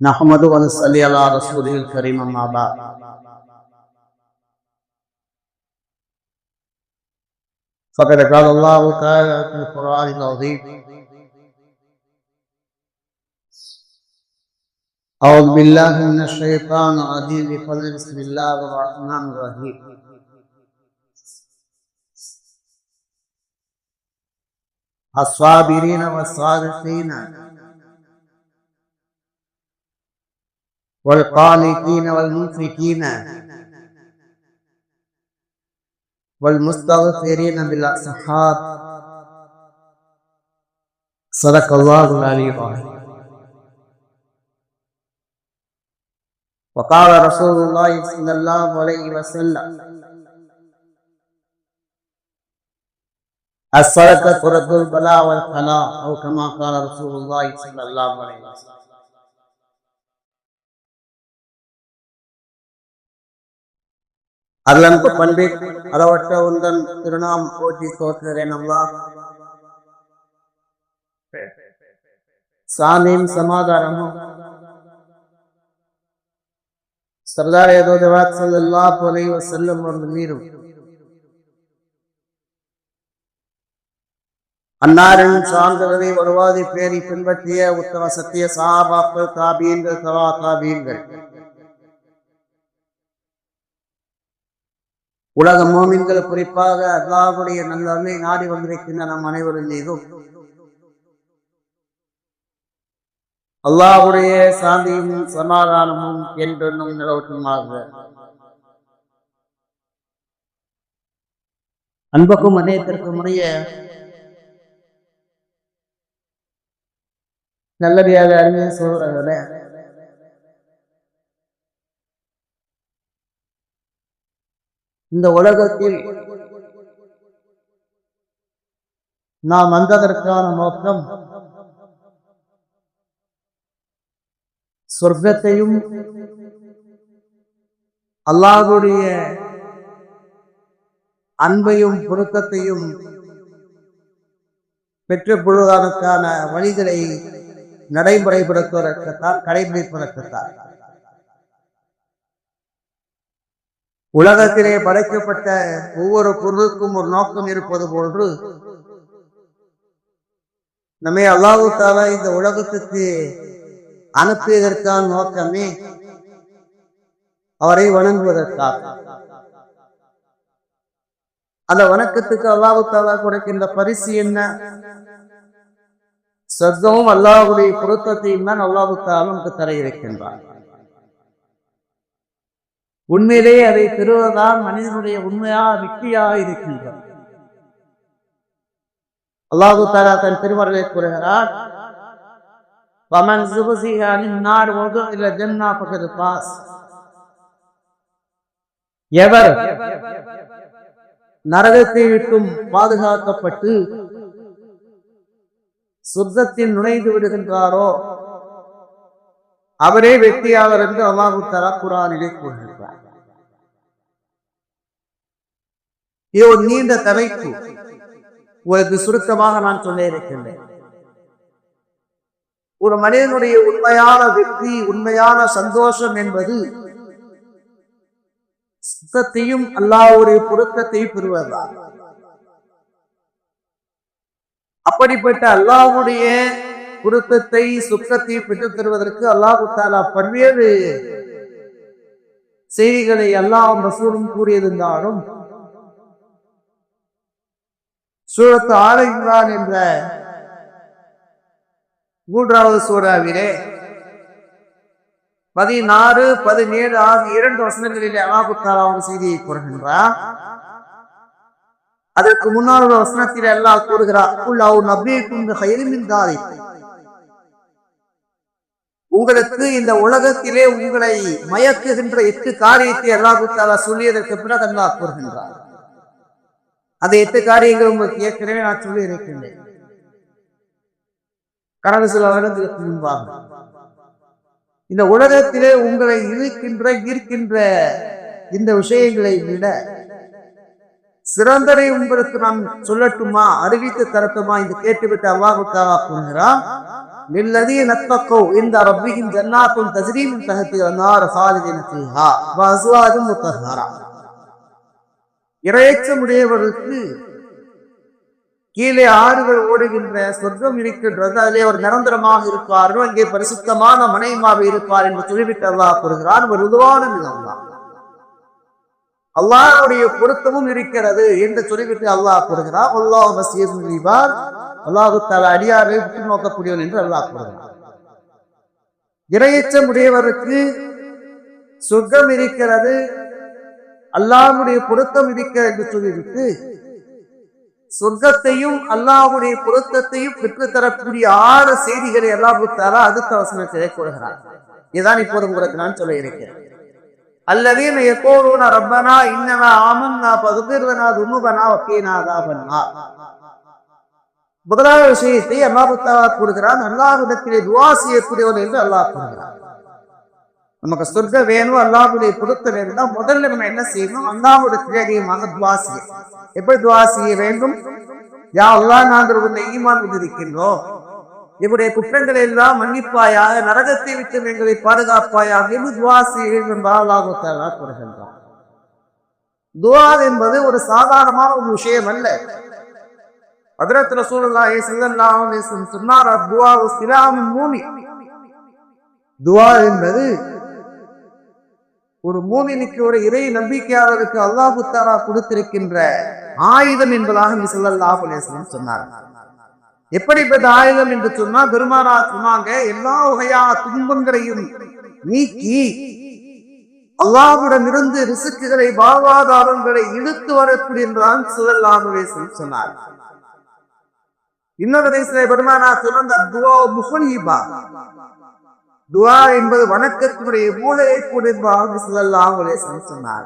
نحمده ونصلي على رسوله الكريم أما بعد فقد قال الله تعالى في القرآن العظيم أعوذ بالله من الشيطان الرجيم بسم الله الرحمن الرحيم الصابرين والصادقين والقانتين والمنفقين والمستغفرين بالأسحار صدق الله العلي العظيم. وقال رسول الله صلى الله عليه وسلم الصدقة ترد البلاء والخلاء أو كما قال رسول الله صلى الله عليه وسلم. அருளன்பு பண்டிட் அளவற்ற உந்தன் திருநாம் போற்றி தோற்றுகிறேன் அல்லாஹ். சாந்தியும் சமாதானமும் சர்தார் ஏதோதவாத் ஸல்லல்லாஹு அலைஹி வஸல்லம் அவர்கள் மீதும் அன்னாரின் சார்ந்தவரை வருவாதி பேரி பின்பற்றிய உத்தம சத்திய சஹாபாக்கள் தாபீன்கள் தவா தாபீன்கள் உலக மோமின்கள் குறிப்பாக அல்லாஹ்வுடைய நல்லருளை நாடி வந்திருக்கின்ற நம் அனைவரும் மீதும் அல்லாஹ்வுடைய சாந்தியும் சமாதானமும் என்றென்னும் நிலவட்டுமாக. அன்புக்கும் அதயத்திற்கும் உரிய நல்லடியாக அறிஞ சோழர்களே, இந்த உலகத்தில் நாம் வந்ததற்கான நோக்கம் சொர்க்கத்தையும் அல்லாஹ்வுடைய அன்பையும் பொருத்தத்தையும் பெற்றுக் கொள்வதற்கான வழிகளை நடைமுறைப்படுத்துவதற்குத்தான், கடைபிடிப்பதற்குத்தான். உலகத்திலே படைக்கப்பட்ட ஒவ்வொரு பொருளுக்கும் ஒரு நோக்கம் இருப்பது போன்று நம்மை அல்லாஹ் தஆலா இந்த உலகத்துக்கு அனுப்பியதற்கான நோக்கமே அவரை வணங்குவதற்காக. அந்த வணக்கத்துக்கு அல்லாஹ் தஆலா கொடுக்கின்ற பரிசு என்ன? சொர்க்கமும் அல்லாஹ்வுடைய பொருத்தத்தையும் தான் அல்லாஹ் தஆலா நமக்கு தர இருக்கின்றார். உண்மையிலேயே அதை பெறுவதுதான் மனிதனுடைய உண்மையா வெற்றியாக இருக்கின்றது. அல்லாஹ் தஆலா தன் திருமறையை கூறுகிறார், வமன் ஸுஹ்ஸிஹ அனின் நார் வதுஇல ஜன்னah ஃபகத் ஃபாஸ். எவர் நரகத்தை விட்டும் பாதுகாக்கப்பட்டு சொர்க்கத்தில் நுழைந்து விடுகின்றாரோ அவரே வெற்றியாளர் என்று அல்லாஹ் தஆலா குர்ஆனிலே கூறுகிறார். இது ஒரு நீண்ட தலைப்பு. உங்களுக்கு சுருக்கமாக நான் சொல்ல இருக்கின்றேன். ஒரு மனிதனுடைய உண்மையான வெற்றி, உண்மையான சந்தோஷம் என்பது சுத்தத்தையும் அல்லாஹ்வுடைய பொருத்தத்தையும் பெறுவதுதான். அப்படிப்பட்ட அல்லாஹ்வுடைய பொருத்தத்தை சுத்தத்தை பெற்றுத் தருவதற்கு அல்லாஹ் தஆலா பல்வேறு செய்திகளை அல்லாஹ் ரசூலும் கூறியிருந்தாலும் சூரத்து ஆல இம்ரான் என்ற 3வது சூறாவிலே 16, 17 ஆகிய 2 வசனங்களிலே அல்லாஹ் தஆலா ஒரு செய்தியை கூறுகின்றார். அதற்கு முன்னால் ஒரு வசனத்திலே அல்லாஹ் கூறுகிறார், குல் அவு நபிக்கும் பிகைரின் மின் தாலிக். உங்களுக்கு இந்த உலகத்திலே உங்களை மயக்குகின்ற 8 காரியத்தை அல்லாஹ் தஆலா சொல்லியதற்கு பிறகு அல்லாஹ் கூறுகின்றார். அந்த 8 காரியங்கள் உங்களுக்கு ஏற்கனவே நான் சொல்லி இருக்கின்றேன். கடந்த சில வருடங்களுக்கு முன்பாக இந்த உலகத்திலே உங்களை ஈர்க்கின்ற இந்த விஷயங்களை விட சிறந்ததை உங்களுக்கு நாம் சொல்லட்டுமா, அறிவித்து தரட்டுமா என்று கேட்டுவிட்டு அல்லாஹு தஆலா கூறுகிறான், للذين اتقوا عند ربهم جنات تجري من تحتها الانهار خالدين فيها وازواج مطهرة. இறையச்சமுடையவர்களுக்கு கீழே ஆறுகள் ஓடுகின்ற சொர்க்கம் இருக்கின்றது, அதிலே அவர் நிரந்தரமாக இருப்பார்கள், அங்கே பரிசுத்தமான மனைவியாக இருப்பார் என்று சொல்லிவிட்டு அல்லாஹ் கூறுகிறான். ஒரு உருவான அல்லாஹ்வுடைய பொருத்தமும் இருக்கிறது என்று சொல்லிவிட்டு அல்லாஹ் கூறுகிறார். அல்லாஹ் பஸீருன் பில் அல்லாஹு தஆலா அடியாரை உற்று நோக்கக்கூடியவன் என்று அல்லாஹ் கூறுகிறார். இறையச்சம் உடையவருக்கு சொர்க்கம் இருக்கிறது, அல்லாஹ்வுடைய பொருத்தம் இருக்கிறது என்று சொல்லிவிட்டு சொர்க்கத்தையும் அல்லாஹ்வுடைய பொருத்தத்தையும் பெற்றுத்தரக்கூடிய 6 செய்திகளை அல்லாஹு தஆலா அடுத்த வசனத்திலே கூறுகிறார். இதுதான் இப்போது உங்களுக்கு நான் சொல்ல இருக்கிறேன். அல்லதீன யகூலுன ரப்பனா இன்னமா ஆமன்னா ஃபக்ஃபிர் லனா துனூபனா வகீனா அஸாபன்னார். முதலாவது விஷயத்தை அல்லாஹ் தஆலா கூறுகிறான், அல்லாஹ்விடத்திலே துஆ செய்யக்கூடியவன் என்று அல்லாஹ் கூறுகிறான். நமக்கு சொர்க்கம் வேணும், அல்லாஹ்வுடைய பொருத்தம் வேணும்னா முதல்ல நம்ம என்ன செய்யணும், அல்லாஹ்விடத்திலே அதிகமாக துஆ செய்யணும். எப்படி துஆ செய்ய வேண்டும்? யா அல்லாஹ், நாங்கள் உன்னை ஈமான் கொண்டிருக்கின்றோம், இவருடைய குற்றங்களை எல்லாம் மன்னிப்பாயாக, நரகத்தை விட்டு எங்களை பாதுகாப்பாயாக என்று துஆ செய்ய வேண்டும் என்று அல்லாஹ் தஆலா கூறுகின்றார். துஆ என்பது ஒரு சாதாரணமான ஒரு விஷயம் அல்ல. ஹஜ்ரத் ரசூலுல்லாஹி ஸல்லல்லாஹு அலைஹி வஸல்லம் சொன்னார், துஆ சிலாமுல் மூமின். துஆ என்பது ஒரு மூமினுக்கு, ஒரு இறை நம்பிக்கையாளருக்கு அல்லாஹ் தஆலா கொடுத்திருக்கின்ற ஆயுதம் என்பதாக நபி ஸல்லல்லாஹு அலைஹி வஸல்லம் சொன்னார். எப்படிப்பட்ட ஆயுதம் என்று சொன்னால், பெருமானார் சொன்னாங்க, எல்லா வகையான துன்பங்களையும் நீக்கி அல்லாஹ்விடம் இருந்து ரிஸ்க்குகளை, வாழ்வாதாரங்களை இழுத்து வரக்கூடிய என்றான் ஸல்லல்லாஹு அலைஹி வஸல்லம் சொன்னார். இன்னொரு ஹதீஸிலே பெருமானார் சொன்னாங்க, துஆ முஹ்லிபா, துஆ என்பது வணக்கத்தினுடைய மூளையை கூட என்பதாக ஸல்லல்லாஹு அலைஹி வஸல்லம் சொன்னார்.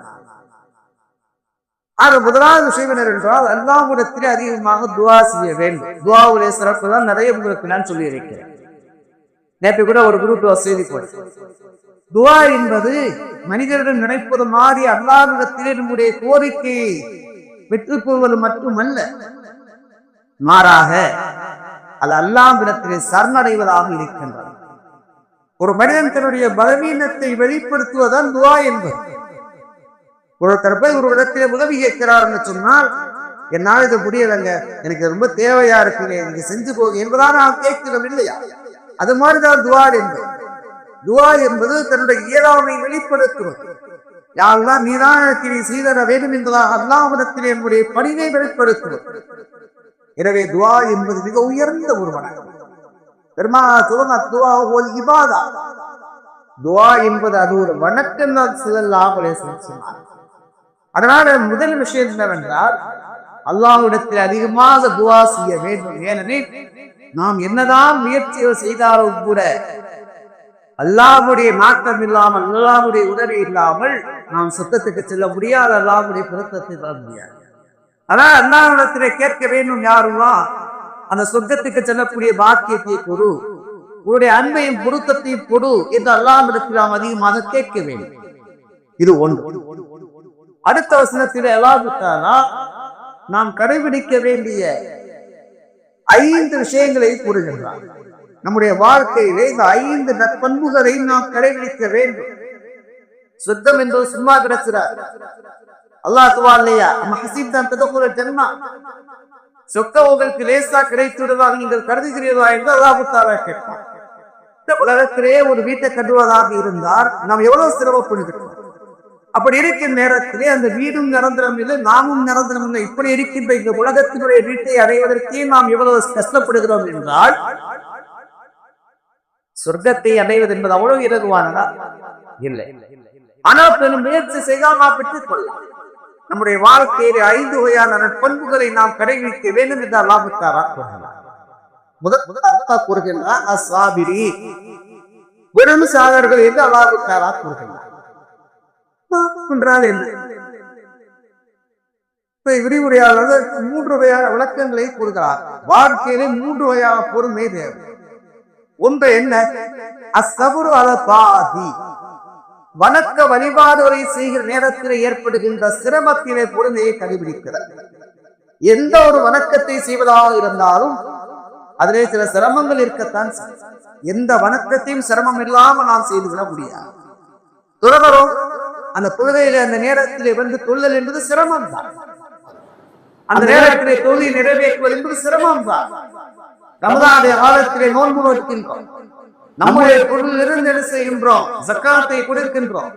அது முதலாவது விஷயம் என்றால் அல்லாஹ்விடத்திலே அதிகமாக துஆ செய்ய வேண்டும். துஆவுடைய சிறப்பு தான் நிறைய உங்களுக்கு நான் சொல்லி இருக்கிறேன். நேற்று கூட ஒரு குரூப் செய்தி போய், துஆ என்பது மனிதரிடம் நினைப்பது மாறி அல்லாஹ்விடத்திலே நம்முடைய கோரிக்கையை பெற்றுக் கொள்வது மட்டுமல்ல, மாறாக அது அல்லாஹ்விடத்திலே சரணடைவதாக இருக்கின்றது. ஒரு மனிதன் தன்னுடைய பலவீனத்தை வெளிப்படுத்துவதுதான் துஆ என்பது. ஒருத்தர் போய் ஒரு இடத்திலே உதவி கேட்கிறார்னு சொன்னால், என்னால் இது முடியலைங்க, எனக்கு ரொம்ப தேவையா இருக்குங்க, நீங்க செஞ்சு போக என்பதாக நான் கேட்கிறோம் இல்லையா? அது மாதிரிதான் துஆ என்பது. துஆ என்பது தன்னுடைய இயலாமை வெளிப்படுத்துவது. யாரெல்லாம் நீதான் எனக்கு நீ செய்தர வேண்டும் என்பதாக அல்லாஹ்விடத்திலே என்னுடைய பணிவை வெளிப்படுத்துவது. எனவே துஆ என்பது மிக உயர்ந்த ஒரு வணக்கம். பெருமானார் சொல்லுங்க, துஆ ஒரு இபாதா, துஆ என்பது அது ஒரு வணக்கம் தான் ஸல்லல்லாஹு அலைஹி வஸல்லம் சொன்னார். அதனால முதல் விஷயம் என்னவென்றால், அல்லாஹ்விடத்தில் அதிகமாக துஆ செய்ய வேண்டும். ஏனெனில் நாம் என்னதான் முயற்சிகள் செய்தாலும் கூட அல்லாஹ்வுடைய நாட்டம் இல்லாமல், அல்லாஹ்வுடைய உதவி இல்லாமல் நாம் சொர்க்கத்துக்கு செல்ல முடியாது, அல்லாஹ்வுடைய பொருத்தத்தை பெற முடியாது. ஆனால் அல்லாஹ்விடத்திலே கேட்க வேண்டும், யாருவா அந்த சொர்க்கத்துக்கு செல்லக்கூடிய பாக்கியத்தை கொடு, உன்னுடைய அன்பையும் பொருத்தத்தையும் கொடு என்று அல்லாஹ்விடத்தில் நாம் அதிகமாக கேட்க வேண்டும். இது ஒன்று. அடுத்த வசனத்தில் அல்லாஹ் தஆலா நாம் கடைபிடிக்க வேண்டிய 5 விஷயங்களை கூறுகின்றார். நம்முடைய வாழ்க்கையிலே இந்த 5 நற்பண்புகளை நாம் கடைபிடிக்க வேண்டும். சொர்க்கம் என்பது சும்மா கிடைக்கிறார். அல்லாஹ் தஆலா இல்லையா, மஹசிப்தான் ததுகுல் ஜன்னah, சொர்க்கம் உங்களுக்கு லேசா கிடைத்துவிடுவதாக நீங்கள் கருதுகிறீர்களா என்று அல்லாஹ் தஆலா கேட்பார். உலகத்திலே ஒரு வீட்டை கட்டுவதாக இருந்தால் நாம் எவ்வளவு சிரமப்படுகிறோம். அப்படி இருக்கின்ற நேரத்திலே அந்த வீடும் நிரந்தரம் இல்லை, நாமும் நிரந்தரம் இல்லை. இப்படி இருக்கின்ற இந்த உலகத்தினுடைய வீட்டை அடைவதற்கே நாம் எவ்வளவு கஷ்டப்படுகிறோம் என்றால், சொர்க்கத்தை அடைவது என்பது அவ்வளவு இலகுவானதா? இல்லை. ஆனால் பெரும் முயற்சி செய்யாமல் பெற்றுக் கொள்ளலாம். நம்முடைய வாழ்க்கையிலே 5 வகையான நற்பண்புகளை நாம் கடைபிடிக்க வேண்டும் என்று அல்லாஹ் தஆலா கூறுகிறார். முதலாவது கூறுகின்றார், அஸ்ஸாபிரி, பொறுமைசாலர்கள் என்று அல்லாஹ் தஆலா கூறுகிறார். என்ன விரிவுரையாளர்கள் 3 வகையான விளக்கங்களை கூறுகிறார். வாழ்க்கையிலே 3 வகையான பொறுமை தேவை. ஒன்று என்ன? அஸ்ஸபுரு அலா தாஅதி, வணக்க வழிபாடுகளை செய்கிற நேரத்தில் ஏற்படுகின்ற சிரமத்திலே பொறுமையை கடைபிடிக்கிறது. எந்த ஒரு வணக்கத்தை செய்வதாக இருந்தாலும் அதிலே சில சிரமங்கள் இருக்கத்தான். எந்த வணக்கத்தையும் சிரமம் இல்லாமல் நாம் செய்துவிட முடியாது. தொழுகிறோம், அந்த தொழுகையில அந்த நேரத்திலே வந்து தொழுதல் என்பது சிரமம் தான். அந்த நேரத்திலே தொழுகை நிறைவேற்றுவது என்பது சிரமம் தான். ரமதானுடைய காலத்திலே நோன்பு நோக்கின்றோம், நம்முடைய பொருளிலிருந்து என்ன செய்கின்றோம், ஜக்காத்தை கொடுக்கின்றோம்.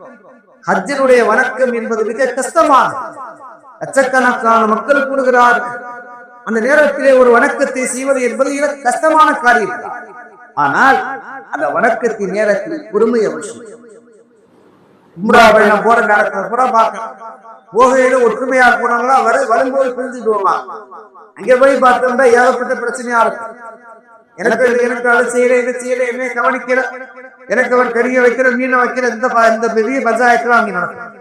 ஹஜ்ஜினுடைய வணக்கம் என்பது மிக கஷ்டமானது. லட்சக்கணக்கான மக்கள் கூடுகிறார்கள். அந்த நேரத்திலே ஒரு வணக்கத்தை செய்வது என்பது கஷ்டமான காரியம். ஆனால் அந்த வணக்கத்தின் நேரத்தில் பொறுமை அவசியம். போற நேரத்தில் கூட பார்க்கலாம், போகையில ஒற்றுமையா போனாங்களா வரும்போது பிரிஞ்சுடுவாங்க. அங்கே போய் பார்த்தோம்னா ஏகப்பட்ட பிரச்சனையா இருக்கும். எனக்கு அதை செய்யல, இதை செய்யல, என்ன கவனிக்கல, எனக்கு அவர் கறிய வைக்கிற மீனை வைக்கிற இந்த பெரிய பஞ்சாயத்துல அங்கே நடக்கும்.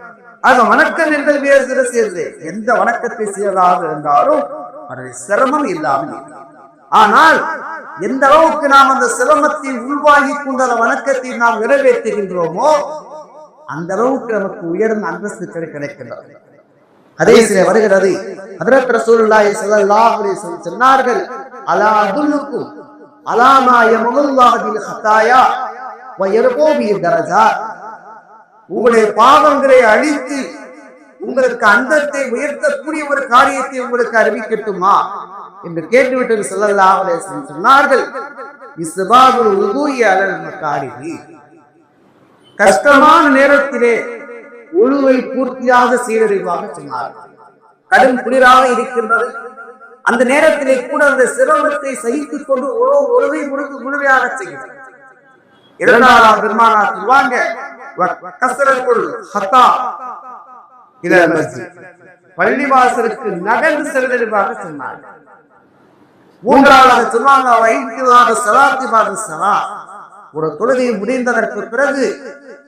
ஆக வணக்கம் என்பது வேறு சில சேர்ந்து எந்த வணக்கத்தை செய்வதாக இருந்தாலும் அதனை சிரமம் இல்லாமல். ஆனால் எந்த அளவுக்கு நாம் அந்த சிரமத்தை உள்வாங்கி கொண்டு அந்த வணக்கத்தை நாம் நிறைவேற்றுகின்றோமோ அந்த அளவுக்கு நமக்கு உயர்ந்த அந்தஸ்து கிடைக்கின்றது. அதே சில வருகிறது, ஹஜ்ரத் ரசூலுல்லாஹி ஸல்லல்லாஹு அலைஹி வஸல்லம் சொன்னார்கள், அலா அதுல்லுக்கும் அலா மா யமுல்லாஹு பில் ஹதாயா வ யர்பூ பி தரஜாத். உங்களுடைய பாவங்களை அழித்து உங்களுக்கு அந்தத்தை உயர்த்தக்கூடிய ஒரு காரியத்தை உங்களுக்கு அறிவிக்கட்டுமா என்று கேட்டுவிட்டு ஸல்லல்லாஹு அலைஹி வஸல்லம் சொன்னார்கள், இஸ்பாகுல் வுதுஇ அலல் மகாரிஹி. கஷ்டமான நேரத்திலே ஒழுவை பூர்த்தியாக செய்வதாக சொன்னார்கள். கடும் குளிராக இருக்கின்றது, அந்த நேரத்திலே கூட அந்த சிரமத்தை சகித்துக் கொண்டு ஒழுவை முழுமையாக செய்கிறார். இரண்டாவது பெருமானா சொல்வாங்க, பள்ளிவாசலுக்கு நகர்ந்து செல்வதாக சொன்னார்கள். மூன்றாவது சொன்னாங்க, ஒரு தொழுகை முடிந்ததற்கு பிறகு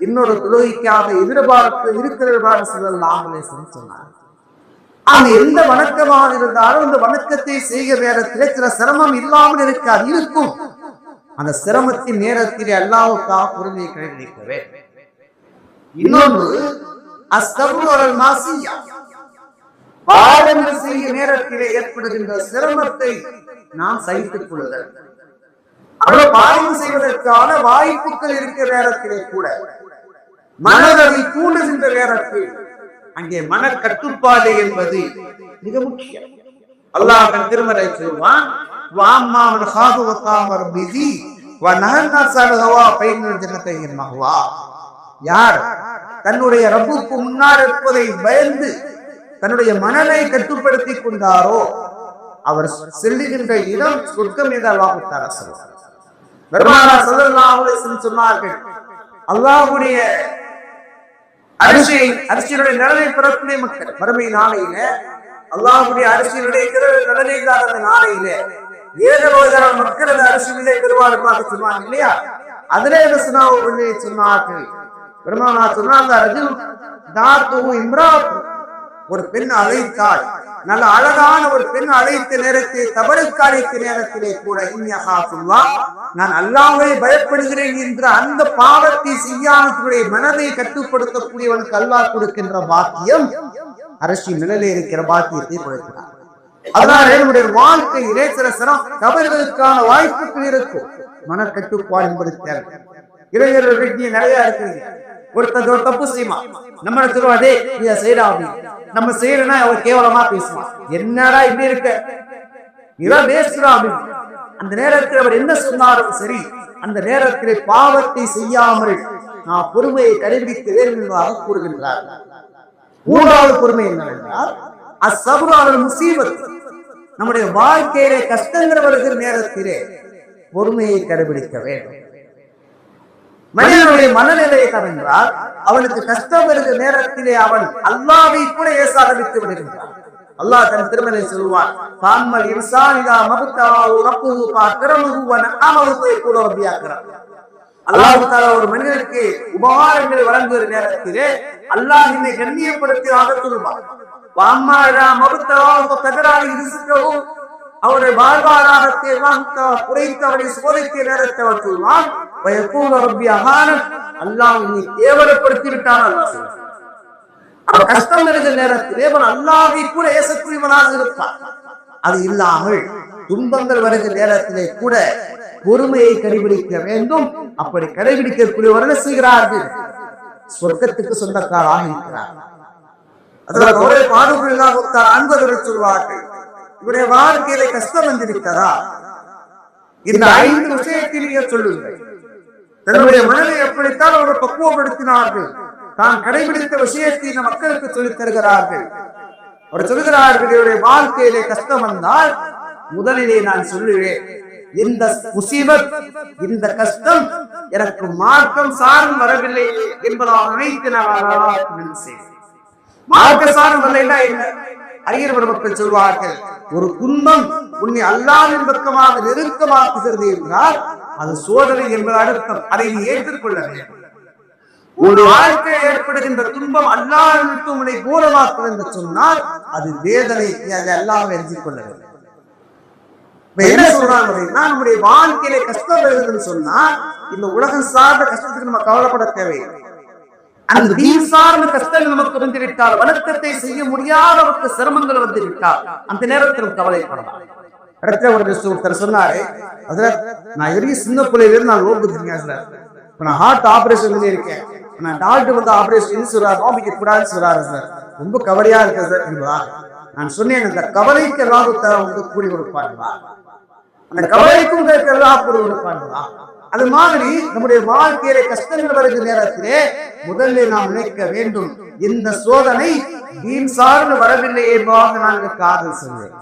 இன்னொரு தொழுகைக்காக எதிர்பார்த்து இருக்கிறதாக சொன்னார். ஆனா எந்த வணக்கமாக இருந்தாலும் அந்த வணக்கத்தை செய்கிற நேரத்திலே சில சிரமம் இல்லாமல் இருக்காது, இருக்கும். அந்த சிரமத்தின் நேரத்திலே அல்லாஹ்வுக்காக பொறுமையை கடைபிடிக்கவே. இன்னொன்று அஸ்தபுல் மாசியா, பாவங்கள் செய்கிற நேரத்திலே ஏற்படுகின்ற சிரமத்தை நாம் சகித்துக் கொள்ளுதல். அவ்வளவு பாவம் செய்வதற்கான வாய்ப்புகள் இருக்கிற நேரத்திலே கூட மனதை தூண்டுகின்ற நேரத்தில் அங்கே மன கட்டுப்பாடு என்பது மிக முக்கியம். அல்லாஹ் தன் திருமறை சொல்வான், யார் தன்னுடைய ரப்புக்கு முன்னால் இருப்பதை பயந்து தன்னுடைய மனதை கட்டுப்படுத்திக் கொண்டாரோ அவர் செல்லுகின்ற இடம் சொர்க்கம் என்று அல்லாஹ் தஆலா சொல்வார். பெருமானார் ஸல்லல்லாஹு அலைஹி வஸல்லம் சொன்னார்கள், அல்லாஹ்வுடைய அரிசியுடைய நலனை பெறக்கூடிய மக்கள் மறுமை நாளையில அல்லாஹ்வுடைய அரிசியுடைய நலனை அந்த நாளையில 7 வகையான மக்கள் அந்த அரிசியிலே பெருவாழ்வாக சொன்னாங்க இல்லையா? அதிலே சொன்னார்கள், பெருமானார் சொன்னாங்க, ஒரு பெண் அழைத்தாள், நல்ல அழகான ஒரு பெண் அழைத்த நேரத்தில் தபருக்கு அழைத்த நேரத்திலே கூட நான் அல்லாஹ்வை பயப்படுகிறேன் என்ற அந்த பாவத்தை செய்யாமத்துடைய மனதை கட்டுப்படுத்தக்கூடியவனுக்கு அல்லாஹ் கொடுக்கின்ற பாக்கியம் அரசி நிலையிலே இருக்கிற பாக்கியத்தை கொடுக்கிறார். அதனால என்னுடைய வாழ்க்கையிலே சில சிரம் தவறுகளுக்கான வாய்ப்புகள் இருக்கும். மனக்கட்டுப்பாடு என்பது தேவை. இளைஞர்கள் நிறைய இருக்குங்க. ஒருத்தர் தப்பு செய்யுமா, நம்ம சொல்லுவோம், அதே இதை செய்யறா அப்படின்னு. நம்ம செய்யறோம்னா அவர் கேவலமா பேசுவான், என்னடா இப்படி இருக்க, இதான் பேசுறா அப்படின்னு. அந்த நேரத்தில் அவர் என்ன சொன்னாலும் சரி, அந்த நேரத்திலே பாவத்தை செய்யாமல் நான் பொறுமையை கடைபிடிக்கிறேன் என்பதாக கூறுகின்றார். மூன்றாவது பொறுமை என்னவென்றால் அஸ்ஸப்ரு முஸீபத். நம்முடைய வாழ்க்கையிலே கஷ்டங்கள் வருகிற நேரத்திலே பொறுமையை கடைபிடிக்க வேண்டும். மனிதனுடைய மனநிலை என்றால் அவனுக்கு கஷ்டம் வருகிற நேரத்திலே அவன் அல்லாஹ்வை கூட ஏச ஆரம்பித்து விடுகின்றான். அல்லாஹ் தன் திருமலை சொல்வான், பாமல் இன்சானிதா மபுத்தாஹு ரப்புஹு ஃபஅக்ரமஹு வ நஅமஹு ஃபயகுலு ரப்பி அக்ரம். அல்லாஹ் தஆலா ஒரு மனிதனுக்கு உபகாரங்களை வழங்குகிற நேரத்திலே அல்லாஹ் என்னை கண்ணியப்படுத்தி ஆகத்துள்ளான். வாம்மாரா மபுத்தாஹு ஃபதராலி ரிஸ்கஹு, அவருடைய வாழ்வாதாரத்தை குறைத்து அவரை சோதித்த நேரத்தை அவர் சொல்வான், ஃபயகுலு ரப்பி அஹானன், அல்லாஹ் நீ கேவலப்படுத்தி விட்டான். கஷ்டம் இருக்கிற நேரத்தில் தேவன் அல்லாஹ்வை கூட ஏசக்கூடியவனாக இருப்பான். அது இல்லாமல் துன்பங்கள் வருகிற நேரத்திலே கூட பொறுமையை கடைபிடிக்க வேண்டும். அப்படி கடைபிடிக்கக்கூடியவர்கள் செய்கிறார்கள், சொர்க்கத்துக்கு சொந்தக்காராக இருக்கிறார். அன்பர்கள் சொல்வார்கள், இவருடைய வாழ்க்கையில கஷ்டம் வந்திருக்கிறதா, இந்த 5 விஷயத்திலேயே சொல்லுங்கள். தன்னுடைய மனதை எப்படித்தான் அவர்கள் பக்குவப்படுத்தினார்கள், தான் கடைபிடித்த விஷயத்தை இந்த மக்களுக்கு சொல்லித் தருகிறார்கள். அவர் சொல்லுகிறார்கள், இவருடைய வாழ்க்கையிலே கஷ்டம் வந்தால் முதலிலே நான் சொல்லுவேன், இந்த முசீபத், இந்த கஷ்டம் எனக்கு மார்க்கம் சார்ந்து வரவில்லை என்பதாக நினைத்து நான் செய்வேன். மார்க்க சார்ந்து வரலைன்னா என்ன? அறிஞர் மக்கள் சொல்வார்கள், ஒரு துன்பம் உன்னை அல்லாஹ்வின் பக்கமாக நெருக்கமாக்குகிறது என்றால் அது சோதனை என்பது அர்த்தம். அதை நீ ஏற்றுக்கொள்ள வேண்டும். ஒரு வாழ்க்கை ஏற்படுகின்ற துன்பம் அல்லாஹ்விற்கு உன்னை தூரமாக்கும் என்று சொன்னால் அது வேதனை, அதை அல்லாஹ் எதிர்கொள்ள வேண்டும். என்ன சொல்றாங்க, நம்முடைய வாழ்க்கையில கஷ்டம் வருதுன்னு சொன்னா இந்த உலகம் சார்ந்த கஷ்டத்துக்கு நம்ம கவலைப்பட தேவையில்லை. அந்த தீன் சார்ந்த கஷ்டங்கள் நமக்கு வந்துவிட்டால், வணக்கத்தை செய்ய முடியாதவருக்கு சிரமங்கள் வந்துவிட்டால் அந்த நேரத்தில் கவலைப்படலாம். இடத்துல ஒருத்தர் சொன்னாரு, அதுல நான் எரிய சின்ன பிள்ளையில நான் ஓடுறீங்க சார், இப்ப நான் ஹார்ட் ஆபரேஷன் இருக்கேன், நான் டாக்டர் வந்து ஆபரேஷன் சொல்றாரு, நோம்பிக்க கூடாதுன்னு சொல்றாரு சார், ரொம்ப கவலையா இருக்கு சார் என்பதா நான் சொன்னேன். இந்த கவலைக்கு எல்லாரும் வந்து கூடி கொடுப்பாங்களா, அந்த கவலைக்கும் எல்லாம் கூடி கொடுப்பாங்களா? அது மாதிரி நம்முடைய வாழ்க்கையில கஷ்டங்கள் வருகிற நேரத்திலே முதல்ல நாம் நினைக்க வேண்டும், இந்த சோதனை தீன் சார்ந்து வரவில்லை என்பதாக நாங்கள் காதல் சொல்வேன்.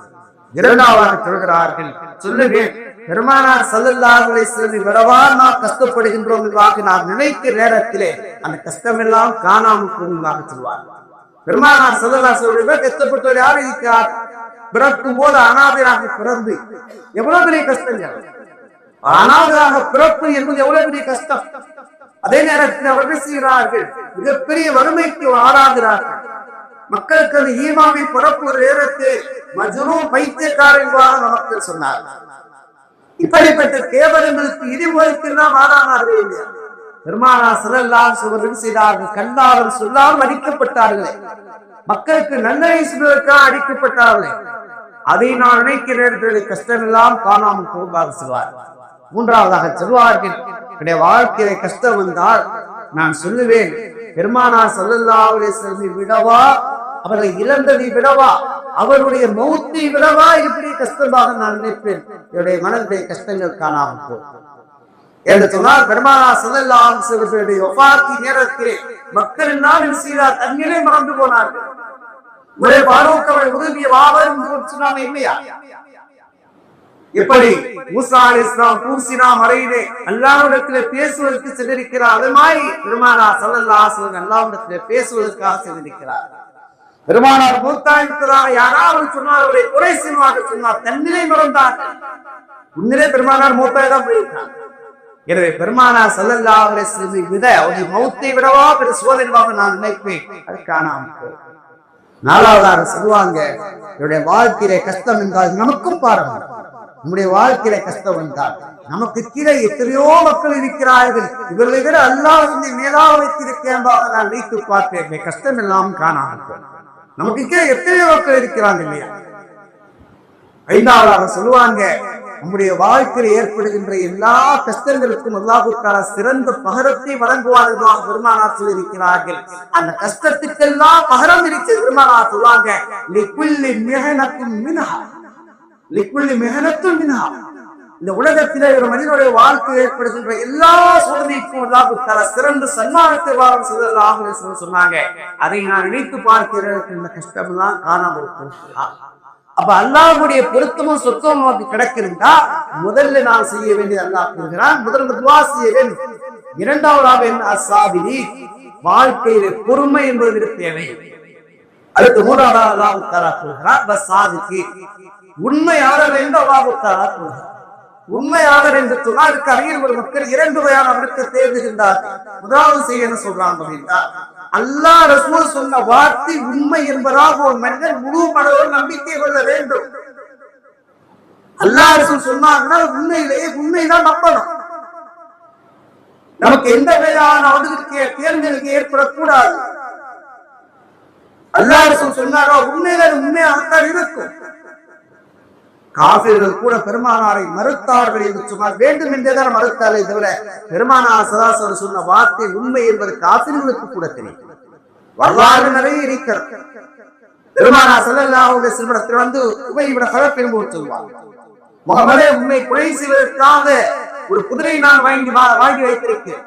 இரண்டாவது சொல்கிறார்கள், சொல்லுவேன், பெருமானார் ஸல்லல்லாஹு அலைஹி வஸல்லம் விடவா நாம் கஷ்டப்படுகின்றோம் என்பதாக நாம் நினைக்கிற நேரத்திலே அந்த கஷ்டம் எல்லாம் காணாமல் போகுமாக சொல்வார். பெருமானார் ஸல்லல்லாஹு அலைஹி வஸல்லம் கஷ்டப்பட்டவர் யாரு இருக்கிறார்? பிறக்கும் போது அனாதையாக பிறந்து எவ்வளவு பெரிய கஷ்டம், அனாதையாக பிறப்பு என்பது எவ்வளவு பெரிய கஷ்டம். அதே நேரத்தில் அவர்கள் செய்கிறார்கள், மிகப்பெரிய வறுமைக்கு ஆளாகிறார்கள். மக்களுக்கு அந்த ஈமாவை பிறப்பு ஒரு நேரத்தில் மஜ்னூன் பைத்தியக்காரன் என்பதாக நமக்கு சொன்னார். இப்படிப்பட்ட கேவலங்களுக்கு இடிமுறைக்கெல்லாம் ஆளானார்கள் இல்லையா? பெருமானார் ஸல்லல்லாஹு அலைஹி வஸல்லம் செய்தார்கள், கண்டார்கள் சொல்லாமல் அடிக்கப்பட்டார்களே, மக்களுக்கு நன்மை செய்வதற்காக அடிக்கப்பட்டார்களே, அதை நான் நினைக்கிற நேரத்தில் கஷ்டம் எல்லாம் காணாமல் போகாது சொல்வார். மூன்றாவதாக சொல்வார்கள், என்னுடைய வாழ்க்கையில கஷ்டம் வந்தால் நான் சொல்லுவேன், பெருமானார் ஸல்லல்லாஹு அலைஹி வஸல்லம் விடவா, அவர்கள் இழந்ததை விடவா, அவருடைய மௌத்தை விடவா இப்படி கஷ்டமாக நான் நினைப்பேன், என்னுடைய மனதிலே கஷ்டங்கள் காணாமல் போகும் என்று சொன்னால், பெருமானார் ஸல்லல்லாஹு அலைஹி வஸல்லம் வஃபாத் நேரத்திலே மக்கள் எல்லாம் செய்தார், தன்னிலே மறந்து போனார்கள். ஒரே பாரூக்கவை உதவிய வாவரும் சொன்னாங்க இல்லையா? எப்படி மூசா அலைஹிஸ்ஸலாம் தூர் மலையிலே அல்லாஹ்விடத்திலே பேசுவதற்கு சென்றிருக்கிறார், அது மாதிரி பெருமானார் ஸல்லல்லாஹு அலைஹி வஸல்லம் அல்லாஹ்விடத்திலே பேசுவதற்காக சென்றிருக்கிறார். பெருமானார் மூத்தாயிருக்கிறார், யாராவது சொன்னார், அவரை குறை செய்வார்கள், சொன்னார், தன்னிலை மறந்தார். உன்னிலே பெருமானார் மூத்தாயிடம் போயிருக்கிறார். எனவே பெருமானார் ஸல்லல்லாஹு அலைஹி வஸல்லம் விட அவருடைய மௌத்தை விடவா பெரிய சோதனையாக நான் நினைப்பேன், அது காணாமல். நாலாவதாக சொல்லுவாங்க, என்னுடைய வாழ்க்கையிலே கஷ்டம் என்றால் நமக்கும் பாடம். நம்முடைய வாழ்க்கையில கஷ்டம் வந்தால் நமக்கு கீழே எத்தனையோ மக்கள் இருக்கிறார்கள், இவர்களை விட அல்லாஹ் மேலாக வைத்திருக்கேன் நான் வைத்து பார்த்தேன், கஷ்டம் எல்லாம் காணாமல். நமக்கு கீழே எத்தனையோ மக்கள் இருக்கிறாங்க இல்லையா? ஐந்தாவதாக சொல்லுவாங்க, நம்முடைய வாழ்க்கையில் ஏற்படுகின்ற எல்லா கஷ்டங்களுக்கும் அல்லாஹ் தஆலா சிறந்த பகரத்தை வழங்குவார்கள் பெருமானார் சொல்லியிருக்கிறார்கள். அந்த கஷ்டத்துக்கெல்லாம் பகரம் இருக்கு பெருமானார் சொல்லுவாங்க, லிக்குல்லி மிஹனத்தும் மின்ஹா, லிக்குல்லி மிஹனத்தும் மின்ஹா. இந்த உலகத்திலே ஒரு மனிதனுடைய வாழ்க்கை ஏற்படுகின்ற எல்லா சோதனைக்கும் அல்லாஹ் தஆலா சிறந்த சன்மானத்தை வாரம் ஸல்லல்லாஹு அலைஹி வஸல்லம் சொன்னாங்க. அதை நான் நினைத்து பார்க்கிறேன், இந்த கஷ்டம் எல்லாம் காணாமல் போகும். அப்ப அல்லாஹ்வுடைய பொருத்தமும் சொர்க்கமும் நமக்கு கிடைக்கிறதா, முதல்ல நான் செய்ய வேண்டியது அல்லாஹ் கூறுகிறான், முதல்ல துஆ செய்ய வேண்டும். இரண்டாவதாக என்ன? அஸ்ஸாபிரி, வாழ்க்கையிலே பொறுமை என்பது தேவை. அடுத்து மூன்றாவதாக அல்லாஹ் தஆலா கூறுகிறான், வஸாதிகி, உண்மையாளர் என்று அல்லாஹ் தஆலா கூறுகிறார். உண்மையாளர் என்று சொன்னால் அதுக்கு அறிஞர் ஒரு மக்கள் இரண்டு வகையான அவருக்கு தேர்வுகின்றார்கள். முதலாவது செய்ய என்ன சொல்றாங்க அப்படின்னா, அல்லாஹ் ரசூல் சொன்ன வார்த்தை உண்மை என்பதாக ஒரு மனிதன் முழு மனதோடு நம்பிக்கை கொள்ள வேண்டும். அல்லாஹ் ரசூல் சொன்னாங்கன்னா உண்மையிலேயே உண்மைதான் நம்பணும். நமக்கு எந்த வகையான ஒதுக்கிய தேர்ந்தெடுக்க ஏற்படக்கூடாது. அல்லாஹ் சொன்னாரோ உண்மையாகத்தான் இருக்கும். காபிர்கள் கூட பெருமானாரை மறுத்தார்கள் என்று சொன்னால் வேண்டும் என்றேதான் மறுத்தாலே தவிர பெருமானார் சதாசர் சொன்ன வார்த்தை உண்மை என்பது காபிர்களுக்கு கூட தெரியும். வரலாறு நிறைய இருக்கிறது. பெருமானார் ஸல்லல்லாஹு அலைஹி வஸல்லம் வந்து உபய் இப்னு ஹலப் என்பவர் சொல்வார், முகமதே உண்மை கொலை செய்வதற்காக ஒரு குதிரை நான் வாங்கி வைத்திருக்கேன்,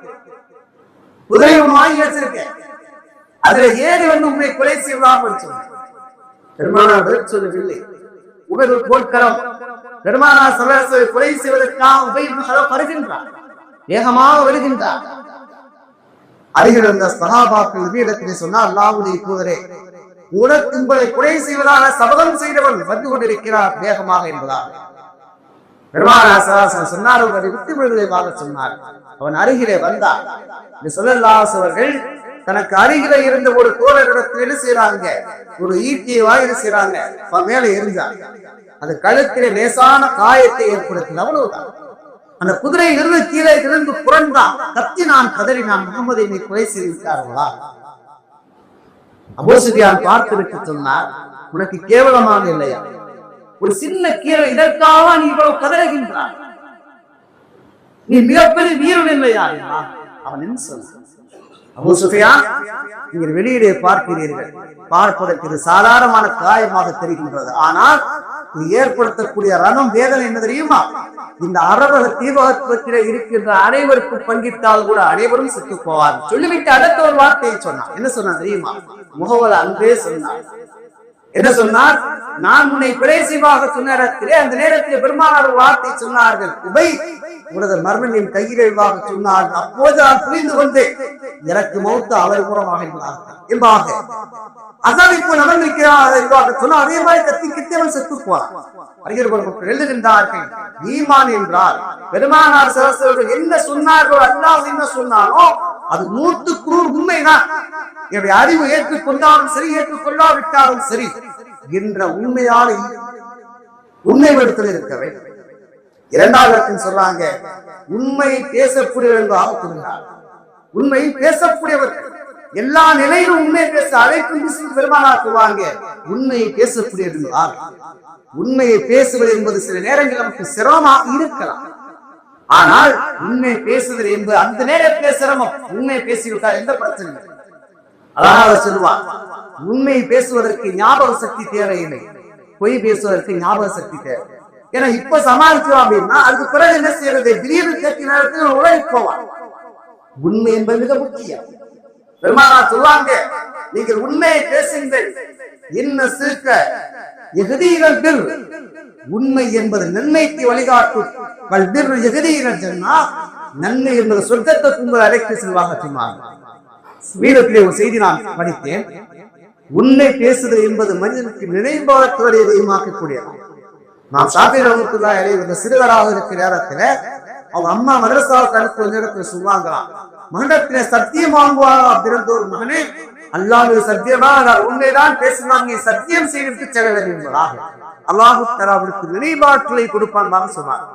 குதிரை வாங்கி வச்சிருக்கேன், அதுல ஏறி வந்து உண்மை கொலை செய்வதாக சொன்னார். பெருமானார் சொல்லவில்லை. உகது போர்க்களம் பெருமானார் ஸல்லல்லாஹு அலைஹி வஸல்லம் கொலை செய்வதற்காக உபய் இப்னு ஹலப் வருகின்றார், வேகமாக வருகின்றார். அருகில் இருந்த சஹாபாக்கள் நபியிடத்திலே சொன்னார், அல்லாஹ்வுடைய தூதரே, உங்களை கொலை செய்வதாக சபதம் செய்தவன் வந்து கொண்டிருக்கிறார் வேகமாக என்பதாக. பெருமானார் ஸல்லல்லாஹு அலைஹி வஸல்லம் சொன்னார், அவரை விட்டு விடுவதாக சொன்னார். அவன் அருகிலே வந்தார். ஸல்லல்லாஹு அலைஹி வஸல்லம் தனக்கு அருகிலே இருந்த ஒரு தோழரிடத்தில் என்ன செய்யறாங்க, ஒரு ஈட்டியை வாங்கி செய்யறாங்க, மேலே எரிஞ்சாங்க. அது கழுத்திலே லேசான காயத்தை ஏற்படுத்தின, அவ்வளவுதான். அந்த குதிரை இருந்து கீழே இருந்து புரண்டான், கத்தினான், கதறினான், முகமதை நீ கொலை செய்து விட்டார்களா? அபூ சுஃபியான் பார்த்துவிட்டு சொன்னார், உனக்கு கேவலமாக இல்லையா? ஒரு சின்ன கீழே இதற்காக நீ இவ்வளவு கதறுகின்றான், நீ மிகப்பெரிய வீரன் இல்லையா? அவன் என்ன சொன்னான்? அபூ சுஃபியான், நீங்கள் வெளியிலே பார்க்கிறீர்கள், பார்ப்பதற்கு இது சாதாரணமான காயமாக தெரிகின்றது. ஆனால் இது ஏற்படுத்தக்கூடிய ரணம் வேதனை என்ன தெரியுமா? இந்த அரபக தீபகத்துவத்திலே இருக்கின்ற அனைவருக்கும் பங்கிட்டால் கூட அனைவரும் செத்து போவார். சொல்லிவிட்டு அடுத்த ஒரு வார்த்தையை சொன்னார். என்ன சொன்னா தெரியுமா? முகவல் அன்பே சொன்னார். என்ன சொன்னார்? நான் உன்னை கொலை செய்வாக சொன்ன நேரத்திலே அந்த நேரத்திலே பெருமானார் வார்த்தை சொன்னார்கள், உபை உனது மர்மனின் கையிலாக சொன்னார்கள். அப்போது நான் புரிந்து கொண்டு எனக்கு மௌத்து அவர் மூலமாக என்பாக அதான் இப்போ நடந்திருக்கிறார் சொன்ன அதே மாதிரி கத்தி கிட்டவன் செத்து போவார். அறிஞர்கள் எழுதுகின்றார்கள், ஈமான் என்றால் பெருமானார் ஸல்லல்லாஹு என்ன சொன்னார்களோ, அல்லாஹ் என்ன சொன்னாரோ அது 100% உண்மைதான். என்னுடைய அறிவு ஏற்றுக்கொண்டாலும் சரி, ஏற்றுக்கொள்ளாவிட்டாலும் சரி என்ற உண்மையான உண்மை இடத்தில் இருக்க வேண்டும். இரண்டாவது சொல்றாங்க, உண்மையை பேசக்கூடியவர்கள். உண்மையை பேசக்கூடியவர்கள் எல்லா நிலையிலும் உண்மையை பேச அழைக்கும் பெருமானாக்குவாங்க. உண்மையை பேசக்கூடியவர்கள். உண்மையை பேசுவது என்பது சில நேரங்கள் நமக்கு சிரமமாக இருக்கலாம். ஆனால் உண்மை பேசுவது என்பது அந்த நேரத்தில் சிரமம். உண்மையை பேசிவிட்டால் எந்த பிரச்சனை? அதாவது சொல்லுவான், உண்மையை பேசுவதற்கு ஞாபக சக்தி தேவையில்லை, பொய் பேசுவதற்கு ஞாபக சக்தி தேவை. ஏன்னா இப்ப சமாளிச்சோம் அப்படின்னா அதுக்கு பிறகு என்ன செய்யறது? திடீர்னு கேட்க நேரத்தில் உலகி போவான். உண்மை என்பது மிக முக்கியம். பெருமானார் சொல்லுவாங்க, நீங்கள் உண்மையை பேசுங்கள், என்ன சீக்க எகதீகள் பிர், உண்மை என்பது நன்மைக்கு வழிகாட்டும். நன்மை என்பது சொர்க்கத்தை உங்கள் அழைத்து செல்வாங்க சொன்னாங்க. வீரத்திலே ஒரு செய்தி நான் படித்தேன். உண்மை பேசுதல் என்பது மனிதனுக்கு நினைவாற்றலை அதிகமாக்கக்கூடியது. நான் ஷாஃபி ரஹ்மத்துல்லாஹி அலைஹி சிறுவராக இருக்கிற நேரத்துல அவங்க அம்மா மதரசாவுக்கு அனுப்புற நேரத்துல சொல்லுவாங்களாம், மகனிடத்திலே சத்தியம் வாங்குவாங்க பிறந்த ஒரு மகனே, அல்லாஹ்வுடைய சத்தியமா நான் உண்மைதான் பேசினாங்க, நீ சத்தியம் செய்து செல்ல வேண்டும் என்பதாக அல்லாஹ் தஆலா அவருக்கு நினைவாற்றலை கொடுப்பான் சொன்னார்.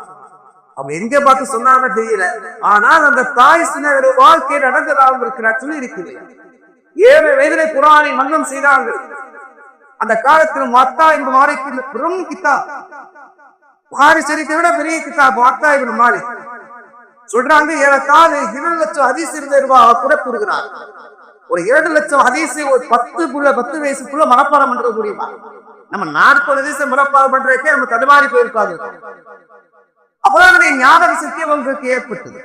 அவங்க எங்க பார்த்து சொன்னாங்க தெரியல. ஆனால் அந்த தாய் சின்ன வாழ்க்கை நடந்ததாக இருக்கிறார் சொல்லி இருக்கிறது. 7 வயதிலே குர்ஆனை மன்னம் செய்தார்கள். அந்த காலத்தில் மத்தா இப்னு மாலிக் பெரும் கிதாப், புகாரி ஷரீஃபை விட பெரிய கிதாப் மத்தா இப்னு மாலிக் சொல்றாங்க. 7 லட்சம் ஹதீஸ் இருந்ததாக கூட கூறுகிறார். ஒரு 7 லட்சம் ஹதீஸை ஒரு 10 வயசுக்குள்ள மனப்பாடம் பண்ற முடியுமா? நம்ம 40 ஹதீஸை மனப்பாடம் பண்றதுக்கே நம்ம தடுமாறி போயிருக்காது. அப்பதான் ஞாபக சக்தி அவங்களுக்கு ஏற்பட்டது.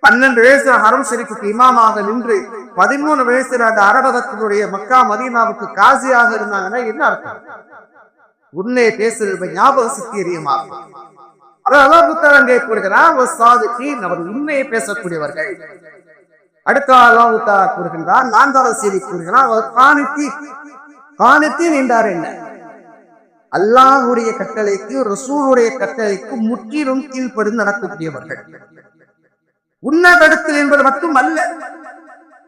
12 வயசு ஹரம் ஷரீஃபுக்கு இமாமாக நின்று 13 வயசுல அந்த அரபகத்தினுடைய மக்கா மதீனாவுக்கு காசியாக இருந்தாங்கன்னா என்ன அர்த்தம்? உண்மையை பேசுறது ஞாபக சக்தி அதிகமாகும். அதான் புத்தகங்களை கூறுகிறான், அவர் உண்மையை பேசக்கூடியவர்கள். அடுத்த அல்லாஹ் கூறுகின்றார், 4வது செய்தி கூறுகிறார், காணித்தீன் என்றார் என்ன? அல்லாஹ்வுடைய கட்டளைக்கு ரசூலுடைய கட்டளைக்கு முற்றிலும் கீழ்ப்படிந்து நடக்கக்கூடியவர்கள். உன்னதத்தில் என்பது மட்டும் அல்ல,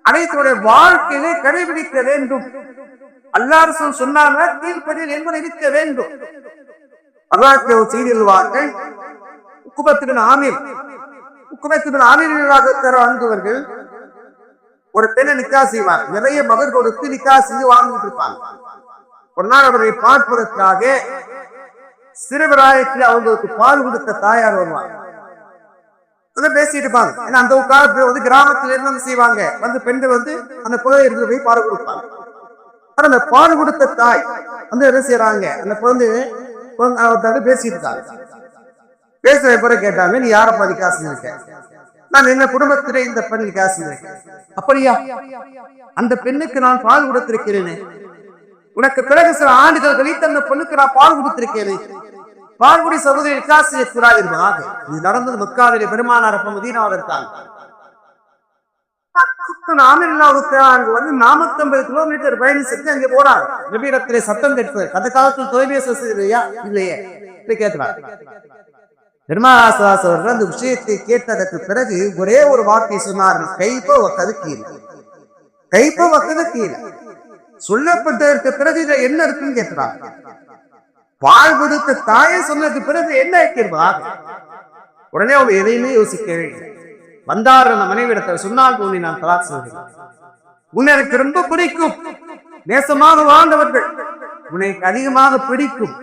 அனைத்துடைய வாழ்க்கையை கடைபிடிக்க வேண்டும். அல்லாஹ் ரசூல் சொன்னாங்க கீழ்ப்படிதல் என்பது இருக்க வேண்டும். அல்லாஹ் செய்திருவார்கள், உக்பத் பின் ஆமீர் அன்பவர்கள் ஒரு பெண்ணை நிக்கா செய்வார். நிறைய மகர் கொடுத்து நிக்கா செய்து வாழ்ந்துட்டு இருப்பாங்க. ஒரு நாள் அவரை பார்ப்பதற்காக சிறுபிராயத்தில் அவங்களுக்கு பால் கொடுத்த தாயார் வருவாங்க. பேசிட்டு இருப்பாங்க. ஏன்னா அந்த காலத்துல வந்து கிராமத்துல இருந்து செய்வாங்க, வந்து பெண்கள் வந்து அந்த குழந்தை இருந்து போய் பால் கொடுப்பாங்க. ஆனா அந்த பால் கொடுத்த தாய் வந்து என்ன செய்யறாங்க, அந்த குழந்தை பேசிட்டு இருக்காங்க. பேசுற பிறகு கேட்டாங்க, நீ யாரை பாதி காசு இருக்க? நான் என்ன குடும்பத்திலே இந்த பெண் காசு இருக்கேன். அப்படியா? அந்த பெண்ணுக்கு நான் பால் கொடுத்திருக்கிறேனே, உனக்கு பிறகு சில ஆண்டுகள் கழித்து அந்த பெண்ணுக்கு நான் பால் கொடுத்திருக்கிறேன். பால்குடி சகோதரி காசு செய்யக்கூடாது என்பதாக இது நடந்தது மக்காவிலே பெருமானார் அப்ப மதீனாவில் இருக்காங்க. வந்து 450 கிலோமீட்டர் பயணம் செஞ்சு அங்கே போறாங்க. நபீரத்திலே சத்தம் கேட்பது. அந்த காலத்தில் தொலைபேசி இல்லையா? இல்லையே கேட்கிறார். பெருமானார் அவர்கள் அந்த விஷயத்தை கேட்டதற்கு பிறகு ஒரே ஒரு வார்த்தை சொன்னார்கள், கைப்ப வக்கது கீழே, கைப்ப வக்கது கீழே. சொல்லப்பட்டதற்கு பிறகு இதை என்ன இருக்குன்னு கேட்கிறாங்க. பால் கொடுத்த தாயை சொன்னதுக்கு பிறகு என்ன இருக்கிறார்? உடனே அவங்க எதையுமே யோசிக்கவே இல்லை. வந்தார் அந்த மனைவிடத்தில் சொன்னால் உன்னை நான் தலாக் சொல்கிறேன், உன்னை எனக்கு ரொம்ப பிடிக்கும், நேசமாக வாழ்ந்தவர்கள் உன்னை அதிகமாக பிடிக்கும்,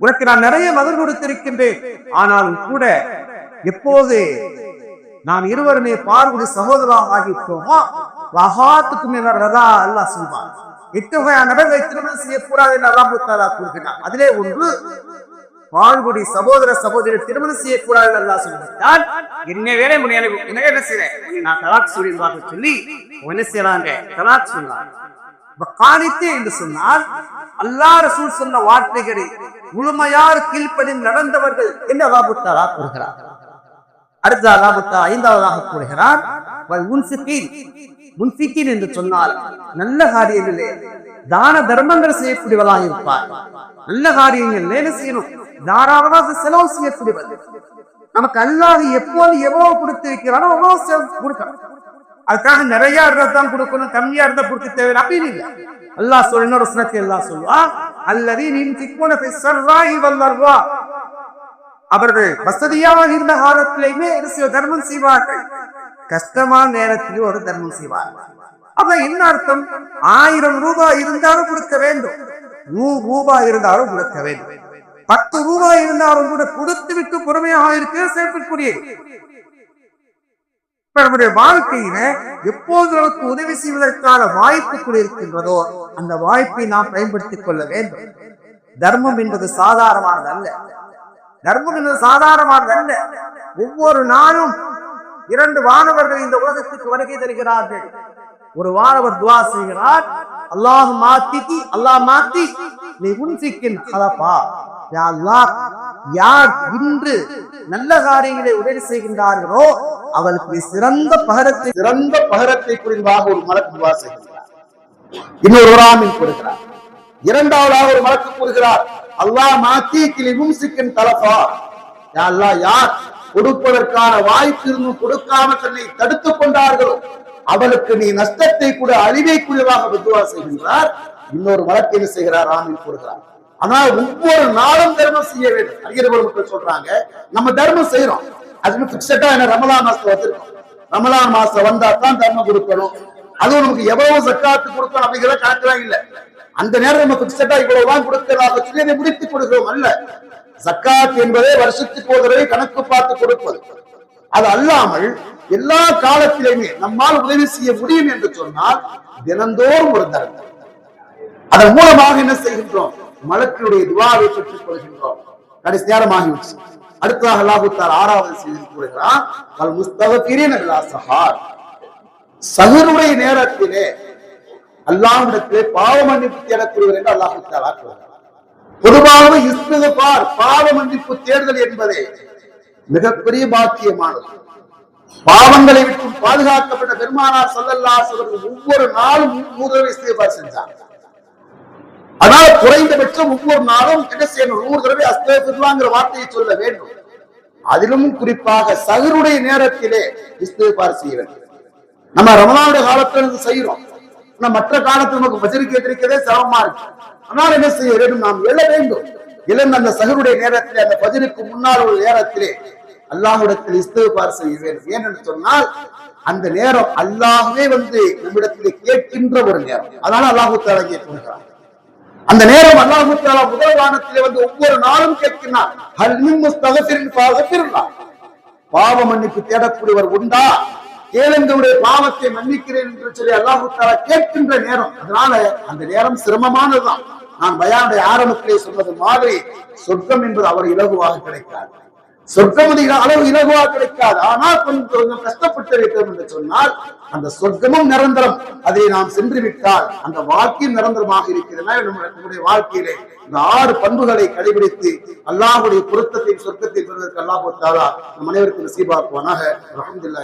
உனக்கு நான் நிறைய மகன் கொடுத்திருக்கின்றேன், ஆனாலும் கூட எப்போது நாம் இருவருமே பார்வதி சகோதரமாக ஆகிட்டோமோ வகாத்துக்கும் அல்லாஹ் சொல்வான், இத்தகைய நபர்களை திருமணம் செய்யக்கூடாது என்று அல்லாஹ் தஆலா கூறுகிறார். அதிலே ஒன்று பால்குடி சகோதர சகோதரி திருமணம் செய்யக்கூடாது என்று அல்லாஹ் சொல்கிறான். என்ன வேலை என்ன செய்றேன், நான் தலாக் சொல்லிடுவாங்க சொல்லி என்ன செய்யறாங்க, தலாக் சொல்றாங்க. காணித்தே என்று சொன்னால் அல்லாஹ் ரசூல் சொன்ன வார்த்தைகளை முழுமையார் கீழ்ப்படி நடந்தவர்கள் என்று அல்லாஹ் தஆலா கூறுகிறார். அடுத்த அல்லாஹ் தஆலா ஐந்தாவதாக கூறுகிறார், முன்சிக்கின் என்று சொன்னால் நல்ல காரியங்களே தான தர்மங்கள் செய்யக்கூடியவர்களாக இருப்பார். நல்ல காரியங்கள் என்ன செய்யணும், தாராளமாக செலவு செய்யக்கூடியவர். நமக்கு அல்லாஹ் எப்போது எவ்வளவு கொடுத்திருக்கிறானோ அவ்வளவு கொடுக்கணும். அதுக்காக நிறைய இருந்தா கொடுக்கணும், கம்மியா இருந்தா கொடுக்க தேவை அப்படின்னு இல்லை. அல்லாஹ் சொல்ல ஒரு சுனத்தை அல்லாஹ் சொல்லுவா, அவர்கள் வசதியாக இருந்த காலத்திலேயுமே தர்மம் செய்வார்கள், கஷ்டமான நேரத்திலும் ஒரு தர்மம் செய்வார்கள். அப்ப என்ன அர்த்தம், 1000 ரூபாய் இருந்தாலும் கொடுக்க வேண்டும், 100 ரூபாய் இருந்தாலும் கொடுக்க வேண்டும், 10 ரூபாய் இருந்தாலும் கூட கொடுத்து விட்டு பொறுமையாக இருக்க சேர்க்கக்கூடியது. நம்முடைய வாழ்க்கையில எப்போது நமக்கு உதவி செய்வதற்கான வாய்ப்புகள் இருக்கின்றதோ அந்த வாய்ப்பை நாம் பயன்படுத்திக் கொள்ள வேண்டும். தர்மம் என்பது சாதாரணமானது அல்ல, தர்மம் என்பது சாதாரணமானது அல்ல. ஒவ்வொரு நாளும் 2 வானவர்கள் இந்த உலகத்துக்கு வருகை தருகிறார்கள். ஒரு வானவர் துவா செய்கிறார், அல்லாஹ் மாத்திகி அல்லாஹ் மாத்தி நீ உன்சிக்கின் ஹலபா, யா அல்லாஹ் யார் இன்று நல்ல காரியங்களை உதவி செய்கின்றார்களோ அவளுக்கு சிறந்த பகரத்தை புரிவாக ஒரு மலக்கு துவா செய்கிறார். இன்னொரு ஆமீன் கொடுக்கிறார். இரண்டாவதாக ஒரு மலக்கு கூறுகிறார், அல்லாஹ் மாத்திகி உன்சிக்கின் தலபா, யா அல்லாஹ் யார் கொடுப்பதற்கான வாய்ப்பு இருந்தும் கொடுக்காம தன்னை தடுத்துக் கொண்டார்களோ அவளுக்கு நீ நஷ்டத்தை கூட அழிவைக்குரியதாக துவா செய்கின்றார். இன்னொரு வழக்கு என்ன செய்கிறார், ஆமீன் கூறுகிறார். ஆனால் ஒவ்வொரு நாளும் தர்மம் செய்ய வேண்டும். அறிஞர்கள் மக்கள் சொல்றாங்க, நம்ம தர்மம் செய்யறோம், அதுக்கு பிக்சட்டா என்ன ரமலான் மாசம் வச்சிருக்கோம், ரமலான் மாசம் வந்தா தான் தர்மம் கொடுக்கணும், அதுவும் நமக்கு எவ்வளவு சக்காத்து கொடுக்கணும் அப்படிங்கிற கணக்குலாம் இல்ல. அந்த நேரம் நம்ம பிக்சட்டா இவ்வளவுதான் கொடுக்கலாம் சொல்லி அதை முடித்துக் கொடுக்கிறோம் அல்ல. ஜக்காத் என்பதே வருஷத்துக்கு ஒரு தடவை கணக்கு பார்த்து கொடுப்பது. அது அல்லாமல் எல்லா காலத்திலுமே நம்மால் உதவி செய்ய முடியும் என்று சொன்னால் தினந்தோறும் ஒரு தர்மம். அதன் மூலமாக என்ன செய்கின்றோம், மலக்கினுடைய துவாவை பெற்றுக் கொள்கின்றோம். கடைசி நேரமாகிவிடுச்சு. அடுத்ததாக அல்லாஹ் தஆலா 6வது செய்தி கூறுகிறான், வல் முஸ்தகஃபிரீன பில் அஸ்ஹார், சஹருடைய நேரத்திலே அல்லாஹ்விடத்திலே பாவ மன்னிப்பு தேடக்கூடியவர் என்று அல்லாஹ் தஆலா கூறுகிறார். பொதுவாக இஸ்திக்ஃபார் பாவ மன்னிப்பு தேடுதல் என்பதே மிகப்பெரிய பாக்கியமானது. பாவங்களை விட்டு பாதுகாக்கப்பட்ட பெருமானார் ஸல்லல்லாஹு அலைஹி வஸல்லம் ஒவ்வொரு நாளும் 100 தடவை இஸ்திக்ஃபார் செஞ்சாங்க. அதனால குறைந்தபட்சம் ஒவ்வொரு நாளும் என்ன செய்யணும், 100 தடவை அஸ்தக்ஃபிருல்லாஹ்ங்கிற வார்த்தையை சொல்ல வேண்டும். அதிலும் குறிப்பாக சஹருடைய நேரத்திலே இஸ்திக்ஃபார் செய்ய வேண்டும். நம்ம ரமலானுடைய காலத்துல செய்யறோம், ஆனா மற்ற காலத்துல நமக்கு ஃபஜ்ர் கேட்டிருக்கிறதே சிரமமா இருக்கு. ஆனால் என்ன செய்ய வேண்டும், நாம் எழ வேண்டும். எழுந்த அந்த சஹருடைய நேரத்திலே, அந்த ஃபஜ்ருக்கு முன்னால் ஒரு நேரத்திலே அல்லாஹ்விடத்தில் இஸ்திக்பார் செய்ய வேண்டும். ஏனென்று சொன்னால் அந்த நேரம் அல்லாஹ்வே நம்மிடத்தில் கேட்கின்ற ஒரு நேரம். அதனால அல்லாஹ் தஆலா கேட்கிறார். அந்த நேரம் அல்லாஹ் தஆலா முதல் வானத்திலே ஒவ்வொரு நாளும் கேட்கிறார், ஹல் மின் முஸ்தக்ஃபிரின் ஃபஅக்ஃபிர்லா, பாவ மன்னிப்பு தேடக்கூடியவர் உண்டா, கேளுங்களுடைய பாவத்தை மன்னிக்கிறேன் என்று சொல்லி அல்லாஹ் தஆலா கேட்கின்ற நேரம். அதனால அந்த நேரம் சிரமமானதுதான். நான் பயானுடைய ஆரம்பத்திலே சொன்னது மாதிரி சொர்க்கம் என்பது அவர் இலகுவாக கிடைக்காது. சொர்க்கம் அளவு இலகுவாக கிடைக்காது. ஆனால் கொஞ்சம் கஷ்டப்பட்டு இருக்கிறோம் என்று சொன்னால் அந்த சொர்க்கமும் நிரந்தரம். அதை நாம் சென்று விட்டால் அந்த வாழ்க்கையும் நிரந்தரமாக இருக்கிறது. நம்முடைய வாழ்க்கையிலே இந்த 6 பண்புகளை கடைபிடித்து அல்லாஹ்வுடைய பொருத்தத்தை சொர்க்கத்தை பெறுவதற்கு அல்லாஹ் தஆலா நம் அனைவருக்கும் நசீபாக்குவானாக. அல்ஹம்துலில்லாஹ்.